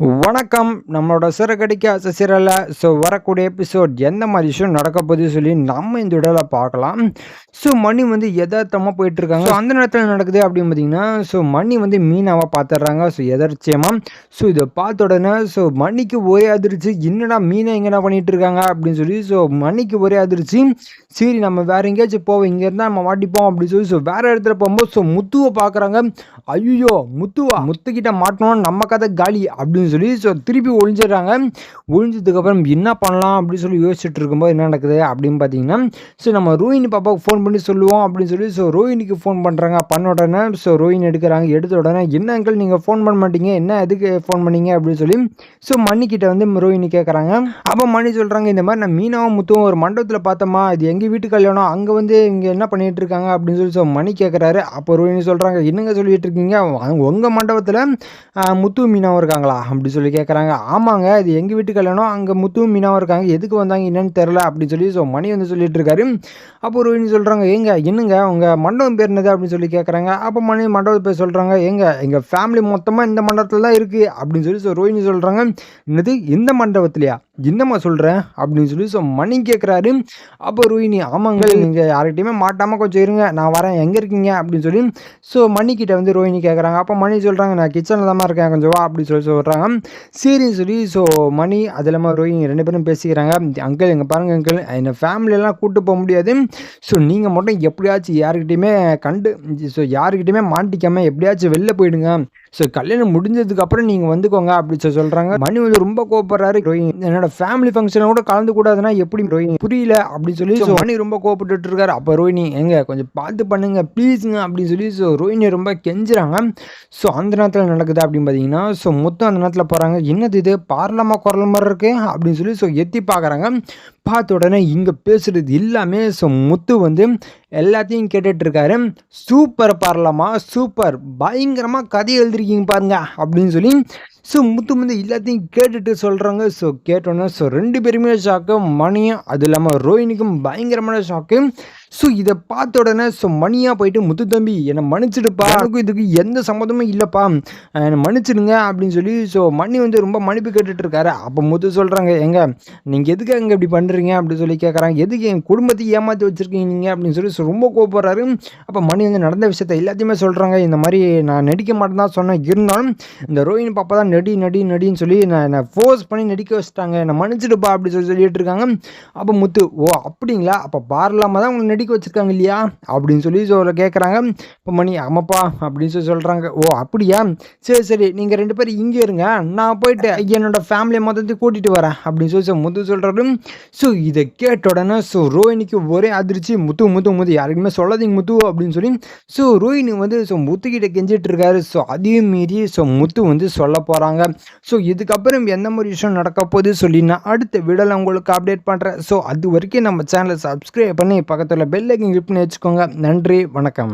வணக்கம். நம்மளோட சிறகடிக்க சசிரல வரக்கூடிய எபிசோட் எந்த மாதிரி விஷயம் நடக்க போகுது சொல்லி நம்ம இந்த வீடியோல பார்க்கலாம். மணி வந்து எதார்த்தமா போயிட்டுருக்காங்க. அந்த நேரத்தில் நடக்குது அப்படின்னு பார்த்தீங்கன்னா, மணி வந்து மீனாவ பார்த்துடுறாங்க. எதர்ச்சியமா. இதை பார்த்த உடனே மணிக்கு ஒரே அதிர்ச்சி. என்னடா மீனா எங்கடா பண்ணிட்டு இருக்காங்க அப்படின்னு சொல்லி மணிக்கு ஒரே அதிர்ச்சி. சரி நம்ம வேற எங்கேயாச்சும் போவோம், இங்க இருந்தா நம்ம மாட்டிப்போம் அப்படின்னு சொல்லி வேற இடத்துல போகும்போது முத்துவை பார்க்குறாங்க. ஐயோ முத்துவா, முத்துக்கிட்ட மாட்டணும், நம்ம கதை காலி அப்படின்னு சொல்லி திருப்பி ஒழிஞ்சிடுறாங்க. ஒழிஞ்சதுக்கப்புறம் என்ன பண்ணலாம் அப்படின்னு சொல்லி யோசிச்சுட்டு இருக்கும்போது என்ன நடக்குது அப்படின்னு பார்த்தீங்கன்னா, நம்ம ரோஹிணி பாப்பாவுக்கு ஃபோன் பண்ணி சொல்லுவோம் அப்படின்னு சொல்லி ரோஹிணிக்கு ஃபோன் பண்ணுறாங்க. பண்ண உடனே ரோஹிணி எடுக்கிறாங்க. எடுத்த உடனே என்ன அங்கிள் நீங்கள் ஃபோன் பண்ண மாட்டீங்க, என்ன எதுக்கு ஃபோன் பண்ணீங்க அப்படின்னு சொல்லி மணிக்கிட்ட வந்து ரோஹிணி கேட்குறாங்க. அப்போ மணி சொல்கிறாங்க, இந்த மாதிரி நான் மீனாவும் முத்துவும் ஒரு மண்டபத்தில் பார்த்தோமா, இது எங்கள் வீட்டு கல்யாணம், அங்கே வந்து இங்கே என்ன பண்ணிட்டு இருக்காங்க அப்படின்னு சொல்லி மணி கேட்குறாரு. அப்போ ரோஹிணி சொல்கிறாங்க, என்னங்க சொல்லிட்டு இருக்கீங்க, உங்கள் மண்டபத்தில் முத்து மீனாவும் இருக்காங்களா அப்படி சொல்லி கேட்குறாங்க. ஆமாங்க, இது எங்கள் வீட்டு கல்யாணம், அங்கே முத்துவும் மீனாவும் இருக்காங்க, எதுக்கு வந்தாங்க என்னன்னு தெரில அப்படின்னு சொல்லி மணி வந்து சொல்லிட்டு இருக்காரு. அப்போ ரோஹிணி சொல்கிறாங்க, என்னங்க உங்கள் மண்டபம் பேர் என்னது அப்படின்னு சொல்லி கேட்குறாங்க. அப்போ மணி மண்டபத்தை பேர் சொல்கிறாங்க, எங்கள் ஃபேமிலி மொத்தமாக இந்த மண்டபத்தில் தான் இருக்குது அப்படின்னு சொல்லி ரோஹிணி சொல்கிறாங்க. என்னது இந்த மண்டபத்துலையா, என்னம்மா சொல்கிறேன் அப்படின்னு சொல்லி மணி கேட்குறாரு. அப்போ ரோஹிணி, ஆமாங்க நீங்கள் யார்கிட்டையுமே மாட்டாமல் கொஞ்சம் இருங்க, நான் வரேன், எங்கே இருக்கீங்க அப்படின்னு சொல்லி மணிக்கிட்ட வந்து ரோஹிணி கேட்குறாங்க. அப்போ மணி சொல்கிறாங்க, நான் கிச்சனில் தான் இருக்கேன், கொஞ்சம் வா அப்படின்னு சொல்லி சொல்கிறாங்க. சரின்னு சொல்லி மணி அது இல்லாமல் ரோஹிணி ரெண்டு பேரும் பேசிக்கிறாங்க. அங்கிள் எங்கள் பாருங்கள் அங்கிள், என்னை ஃபேமிலியெல்லாம் கூப்பிட்டு போக முடியாது, நீங்கள் மட்டும் எப்படியாச்சும் யாருக்கிட்டையுமே யாருக்கிட்டையுமே மாட்டிக்காமல் எப்படியாச்சும் வெளில போயிடுங்க, கல்யாணம் முடிஞ்சதுக்கப்புறம் நீங்கள் வந்துக்கோங்க அப்படி சொல்கிறாங்க. மணி வந்து ரொம்ப கோவப்படுறாரு. ரோஹிணி என்னோட ஃபேமிலி ஃபங்க்ஷனை கூட கலந்து கூடாதுன்னா எப்படி ரோஹிணி, புரியல அப்படின்னு சொல்லி மணி ரொம்ப கோவப்பட்டு இருக்காரு. அப்போ ரோஹிணி, கொஞ்சம் பார்த்து பண்ணுங்க ப்ளீஸுங்க அப்படின்னு சொல்லி ரோஹிணி ரொம்ப கெஞ்சுறாங்க. அந்த நேரத்தில் நடக்குது அப்படின்னு பார்த்தீங்கன்னா, மொத்தம் அந்த நேரத்தில் போகிறாங்க. என்னது இது பார்லமா குரல் மாதிரி இருக்கு அப்படின்னு சொல்லி எத்தி பார்க்குறாங்க. பார்த்த உடனே இங்கே பேசுகிறது எல்லாமே முத்து வந்து எல்லாத்தையும் கேட்டுட்ருக்காரு. சூப்பர் பார்லமா, சூப்பர், பயங்கரமாக கதை எழுதிருக்கீங்க பாருங்க அப்படின்னு சொல்லி முத்து வந்து எல்லாத்தையும் கேட்டுட்டு சொல்கிறாங்க. கேட்டோன்னே ரெண்டு பேருமே ஷாக்கு. மணியும் அது இல்லாமல் ரோஹிணிக்கும் பயங்கரமான ஷாக்கு. இதை பார்த்த உடனே மணியாக போயிட்டு, முத்து தம்பி என்னை மன்னிச்சிடுப்பா, எனக்கும் இதுக்கு எந்த சம்மந்தமும் இல்லைப்பா, என்னை மன்னிச்சிடுங்க அப்படின்னு சொல்லி மணி வந்து ரொம்ப மன்னிப்பு கேட்டுட்ருக்காரு. அப்போ முத்து சொல்கிறாங்க, நீங்கள் எதுக்கு அங்கே இப்படி பண்ணுறீங்க அப்படின்னு சொல்லி கேட்குறாங்க. எதுக்கு என் குடும்பத்தையும் ஏமாற்றி வச்சுருக்கீங்க நீங்கள் அப்படின்னு சொல்லி ரொம்ப கோவப்படுறாரு. அப்போ மணி வந்து நடந்த விஷயத்த எல்லாத்தையுமே சொல்கிறாங்க. இந்த மாதிரி நான் நடிக்க மாட்டேன் தான் சொன்னேன், இருந்தாலும் இந்த ரோஹிணி பாப்பா தான் நடின்னு சொல்லி என்னை ஃபோர்ஸ் பண்ணி நடிக்க வச்சுட்டாங்க, என்னை மன்னிச்சிடுப்பா அப்படி சொல்லிட்டு இருக்காங்க. அப்போ முத்து, ஓ அப்படிங்களா, அப்போ பார்லாமா தான் உங்களுக்கு நடிக்க வச்சுருக்காங்க இல்லையா அப்படின்னு சொல்லி கேட்குறாங்க. இப்போ மணி, ஆமாப்பா அப்படின்னு சொல்லி சொல்கிறாங்க. ஓ அப்படியா, சரி நீங்கள் ரெண்டு பேரும் இங்கே இருங்க, நான் போயிட்டு என்னோட ஃபேமிலியை மொத்தத்தையும் கூட்டிகிட்டு வரேன் அப்படின்னு சொல்லி முத்து சொல்கிறாரு. இதை கேட்ட உடனே ரோஹிணிக்கு ஒரே அதிர்ச்சி. முத்து யாருக்குமே சொல்லாதீங்க முத்து அப்படின்னு சொல்லி ரோஹிணி வந்து முத்துக்கிட்ட கெஞ்சிட்டு இருக்காரு. அதையும் மீறி முத்து வந்து சொல்ல போகிறாங்க. இதுக்கப்புறம் எந்த மாதிரி விஷயம் நடக்க போகுது சொல்லி நான் அடுத்த வீடியோவில் உங்களுக்கு அப்டேட் பண்ணுறேன். அது வரைக்கும் நம்ம சேனலை சப்ஸ்கிரைப் பண்ணி பக்கத்தில் பெல் ஐக்கன் கிளிக் பண்ணி வச்சுக்கோங்க. நன்றி, வணக்கம்.